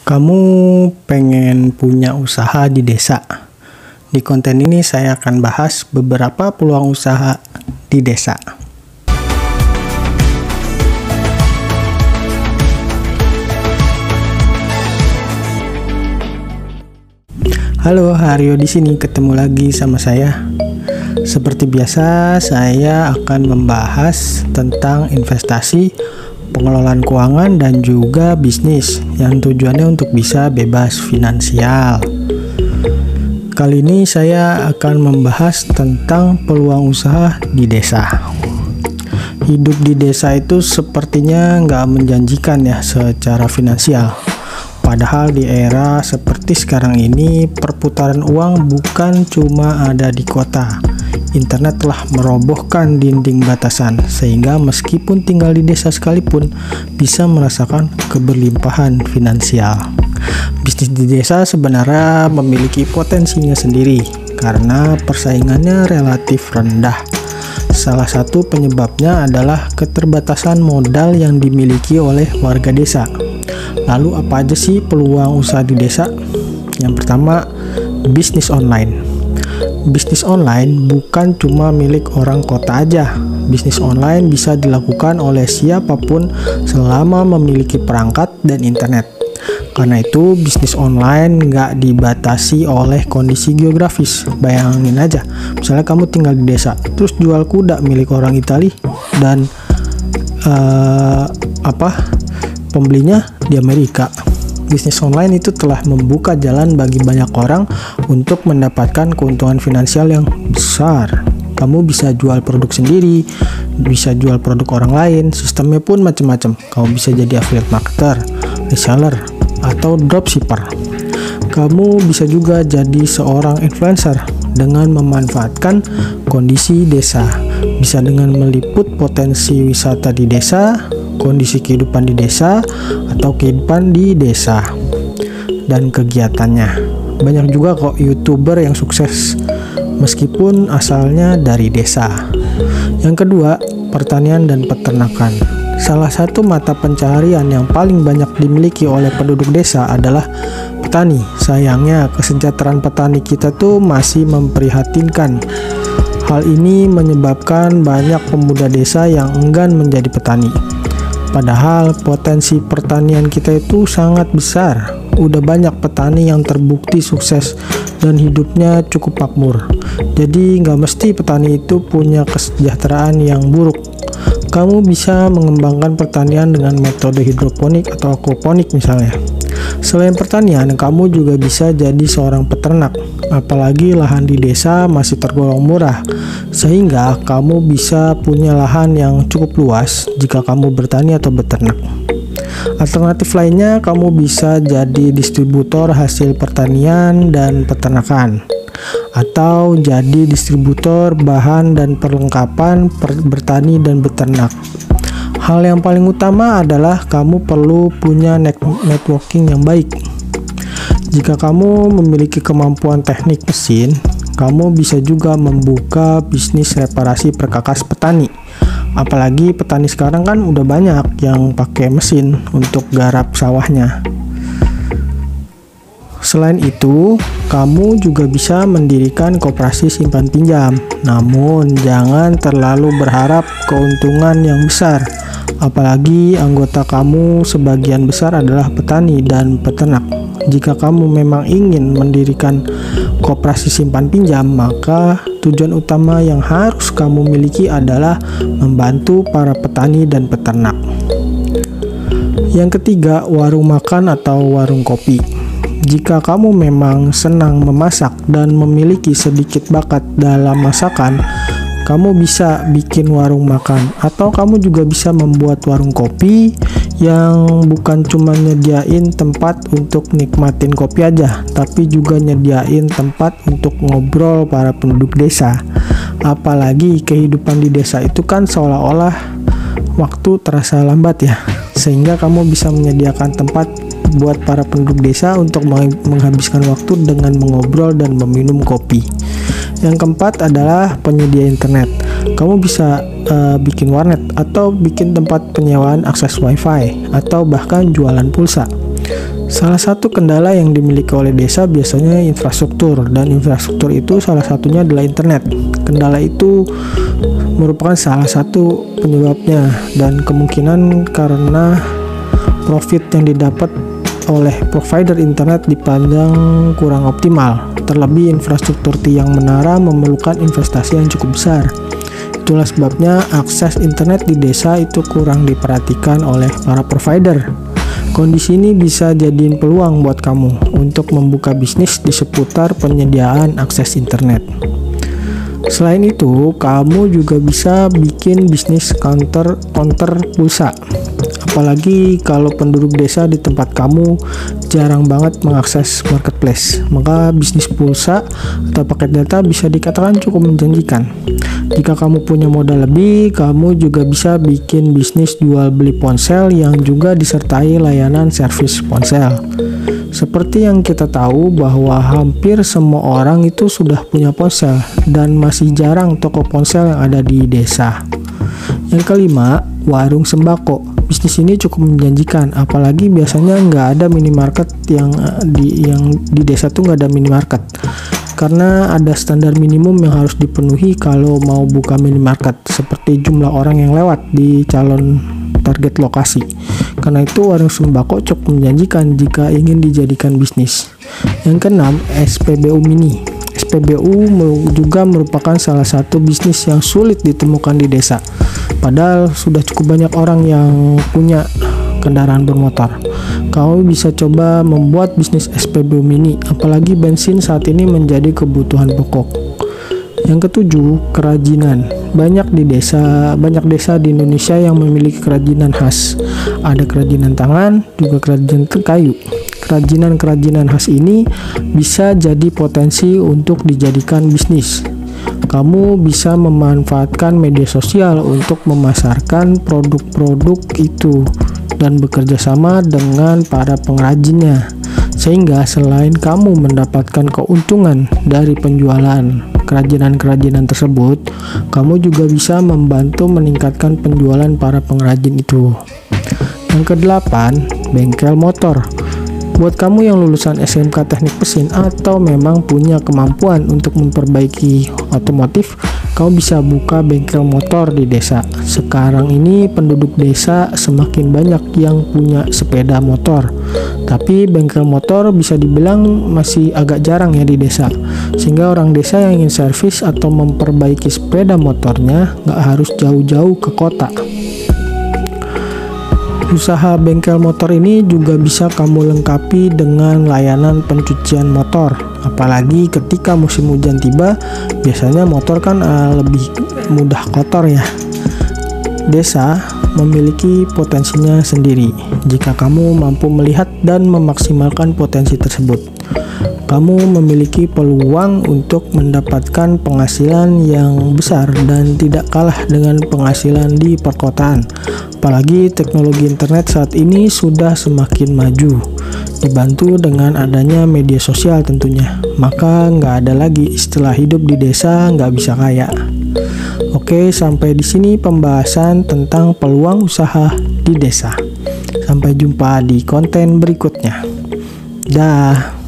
Kamu pengen punya usaha di desa? Di konten ini saya akan bahas beberapa peluang usaha di desa. Halo, Haryo di sini, ketemu lagi sama saya. Seperti biasa, saya akan membahas tentang investasi, pengelolaan keuangan, dan juga bisnis yang tujuannya untuk bisa bebas finansial. Kali ini saya akan membahas tentang peluang usaha di desa. Hidup di desa itu sepertinya nggak menjanjikan ya secara finansial. Padahal di era seperti sekarang ini, perputaran uang bukan cuma ada di kota. Internet telah merobohkan dinding batasan, sehingga meskipun tinggal di desa sekalipun bisa merasakan keberlimpahan finansial. Bisnis di desa sebenarnya memiliki potensinya sendiri, karena persaingannya relatif rendah. Salah satu penyebabnya adalah keterbatasan modal yang dimiliki oleh warga desa. Lalu apa aja sih peluang usaha di desa? Yang pertama, bisnis online. Bisnis online bukan cuma milik orang kota aja. Bisnis online bisa dilakukan oleh siapapun selama memiliki perangkat dan internet. Karena itu, bisnis online nggak dibatasi oleh kondisi geografis. Bayangin aja, misalnya kamu tinggal di desa, terus jual kuda milik orang Itali dan pembelinya di Amerika. Bisnis online itu telah membuka jalan bagi banyak orang untuk mendapatkan keuntungan finansial yang besar. Kamu bisa jual produk sendiri, bisa jual produk orang lain, sistemnya pun macam-macam. Kamu bisa jadi affiliate marketer, reseller, atau dropshipper. Kamu bisa juga jadi seorang influencer dengan memanfaatkan kondisi desa. Bisa dengan meliput potensi wisata di desa, kondisi kehidupan di desa, atau kehidupan di desa dan kegiatannya. Banyak juga kok YouTuber yang sukses meskipun asalnya dari desa. Yang kedua, pertanian dan peternakan. Salah satu mata pencaharian yang paling banyak dimiliki oleh penduduk desa adalah petani. Sayangnya, kesejahteraan petani kita tuh masih memprihatinkan. Hal ini menyebabkan banyak pemuda desa yang enggan menjadi petani. Padahal potensi pertanian kita itu sangat besar. Udah banyak petani yang terbukti sukses dan hidupnya cukup makmur. Jadi nggak mesti petani itu punya kesejahteraan yang buruk. Kamu bisa mengembangkan pertanian dengan metode hidroponik atau aquaponik misalnya. Selain pertanian, kamu juga bisa jadi seorang peternak. Apalagi lahan di desa masih tergolong murah, sehingga kamu bisa punya lahan yang cukup luas jika kamu bertani atau beternak. Alternatif lainnya, kamu bisa jadi distributor hasil pertanian dan peternakan, atau jadi distributor bahan dan perlengkapan bertani dan beternak. Hal yang paling utama adalah kamu perlu punya networking yang baik. Jika kamu memiliki kemampuan teknik mesin, kamu bisa juga membuka bisnis reparasi perkakas petani. Apalagi petani sekarang kan udah banyak yang pakai mesin untuk garap sawahnya. Selain itu, kamu juga bisa mendirikan koperasi simpan pinjam. Namun, jangan terlalu berharap keuntungan yang besar. Apalagi anggota kamu sebagian besar adalah petani dan peternak. Jika kamu memang ingin mendirikan koperasi simpan pinjam, maka tujuan utama yang harus kamu miliki adalah membantu para petani dan peternak. Yang ketiga, warung makan atau warung kopi. Jika kamu memang senang memasak dan memiliki sedikit bakat dalam masakan, kamu bisa bikin warung makan, atau kamu juga bisa membuat warung kopi yang bukan cuma nyediain tempat untuk nikmatin kopi aja, tapi juga nyediain tempat untuk ngobrol para penduduk desa. Apalagi kehidupan di desa itu kan seolah-olah waktu terasa lambat ya, sehingga kamu bisa menyediakan tempat buat para penduduk desa untuk menghabiskan waktu dengan mengobrol dan meminum kopi. Yang keempat adalah penyedia internet. Kamu bisa bikin warnet atau bikin tempat penyewaan akses wifi atau bahkan jualan pulsa. Salah satu kendala yang dimiliki oleh desa biasanya infrastruktur, dan infrastruktur itu salah satunya adalah internet. Kendala itu merupakan salah satu penyebabnya, dan kemungkinan karena profit yang didapat oleh provider internet dipandang kurang optimal. Terlebih infrastruktur tiang menara memerlukan investasi yang cukup besar. Itulah sebabnya akses internet di desa itu kurang diperhatikan oleh para provider. Kondisi ini bisa jadiin peluang buat kamu untuk membuka bisnis di seputar penyediaan akses internet. Selain itu, kamu juga bisa bikin bisnis counter pulsa. Apalagi kalau penduduk desa di tempat kamu jarang banget mengakses marketplace, maka bisnis pulsa atau paket data bisa dikatakan cukup menjanjikan. Jika kamu punya modal lebih, kamu juga bisa bikin bisnis jual beli ponsel yang juga disertai layanan servis ponsel. Seperti yang kita tahu bahwa hampir semua orang itu sudah punya ponsel, dan masih jarang toko ponsel yang ada di desa. Yang kelima, warung sembako. Bisnis ini cukup menjanjikan, apalagi biasanya nggak ada minimarket yang di desa tuh nggak ada minimarket. Karena ada standar minimum yang harus dipenuhi kalau mau buka minimarket, seperti jumlah orang yang lewat di calon target lokasi. Karena itu warung sembako cukup menjanjikan jika ingin dijadikan bisnis. Yang keenam, SPBU mini. SPBU juga merupakan salah satu bisnis yang sulit ditemukan di desa. Padahal sudah cukup banyak orang yang punya kendaraan bermotor. Kamu bisa coba membuat bisnis SPBU mini, apalagi bensin saat ini menjadi kebutuhan pokok. Yang ketujuh, kerajinan. Banyak desa di Indonesia yang memiliki kerajinan khas. Ada kerajinan tangan, juga kerajinan kayu. Kerajinan khas ini bisa jadi potensi untuk dijadikan bisnis. Kamu bisa memanfaatkan media sosial untuk memasarkan produk-produk itu dan bekerja sama dengan para pengrajinnya, sehingga selain kamu mendapatkan keuntungan dari penjualan kerajinan tersebut, kamu juga bisa membantu meningkatkan penjualan para pengrajin itu. Yang kedelapan, bengkel motor. Buat kamu yang lulusan SMK Teknik Mesin atau memang punya kemampuan untuk memperbaiki otomotif, kamu bisa buka bengkel motor di desa. Sekarang ini penduduk desa semakin banyak yang punya sepeda motor, tapi bengkel motor bisa dibilang masih agak jarang ya di desa, sehingga orang desa yang ingin servis atau memperbaiki sepeda motornya nggak harus jauh-jauh ke kota. Usaha bengkel motor ini juga bisa kamu lengkapi dengan layanan pencucian motor. Apalagi ketika musim hujan tiba, biasanya motor kan lebih mudah kotor ya. Desa memiliki potensinya sendiri jika kamu mampu melihat dan memaksimalkan potensi tersebut. Kamu memiliki peluang untuk mendapatkan penghasilan yang besar dan tidak kalah dengan penghasilan di perkotaan. Apalagi teknologi internet saat ini sudah semakin maju, dibantu dengan adanya media sosial tentunya. Maka nggak ada lagi istilah hidup di desa nggak bisa kaya. Oke, sampai di sini pembahasan tentang peluang usaha di desa. Sampai jumpa di konten berikutnya. Dah.